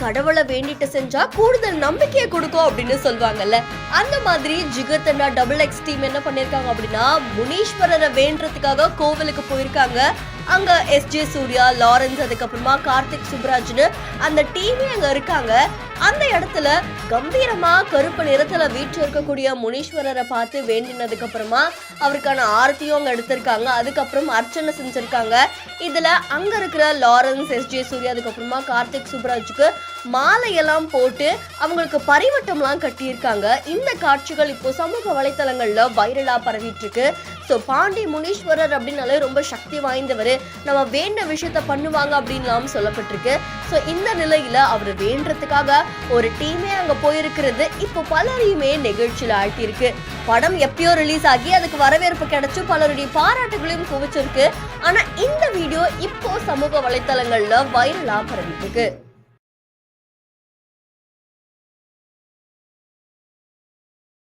கடவுளை வேண்டிட்டு செஞ்சா கூடுதல் நம்பிக்கையை கொடுக்கும் அப்படின்னு சொல்லுவாங்கல்ல. அந்த மாதிரி ஜிகர் தண்டா டபுள் எக்ஸ் டீம் என்ன பண்ணிருக்காங்க அப்படின்னா முனீஸ்வரரை வேண்டறதுக்காக கோவிலுக்கு போயிருக்காங்க. அங்க எஸ்ஜே சூர்யா, லாரன்ஸ், அதுக்கப்புறமா கார்த்திக் சுப்ராஜ்னு அந்த டீமே அங்க இருக்காங்க. அந்த இடத்துல கம்பீரமா கருப்பு நிறத்துல வீட்டு இருக்கக்கூடிய முனீஸ்வரரை பார்த்து வேண்டினதுக்கு அப்புறமா அவருக்கான ஆரத்தியும் அங்க எடுத்திருக்காங்க. அதுக்கப்புறம் அர்ச்சனை செஞ்சிருக்காங்க. இதுல அங்க இருக்கிற லாரன்ஸ், எஸ்ஜே சூர்யா, அதுக்கப்புறமா கார்த்திக் சுப்ராஜுக்கு மாலையெல்லாம் போட்டு அவங்களுக்கு பரிவட்டம்லாம் கட்டியிருக்காங்க. இந்த காட்சிகள் இப்போ சமூக வலைத்தளங்கள்ல வைரலா பரவிட்டு இருக்கு. ஸோ பாண்டி முனீஸ்வரர் அப்படின்னாலே ரொம்ப சக்தி வாய்ந்தவர், நம்ம வேண்ட விஷயத்த பண்ணுவாங்க அப்படின்லாம் சொல்லப்பட்டிருக்கு. ஸோ இந்த நிலையில அவர் வேண்டறதுக்காக ஒரு டீமே அங்க போயிருக்கிறது இப்போ பலரையுமே நெகிழ்ச்சியில் ஆழ்த்தியிருக்கு. படம் எப்பயோ ரிலீஸ் ஆகி அதுக்கு வரவேற்பு கிடைச்சு பலருடைய பாராட்டுகளையும் குவிச்சிருக்கு. ஆனா இந்த வீடியோ இப்போ சமூக வலைத்தளங்கள்ல வைரலா பரவிட்டு இருக்கு.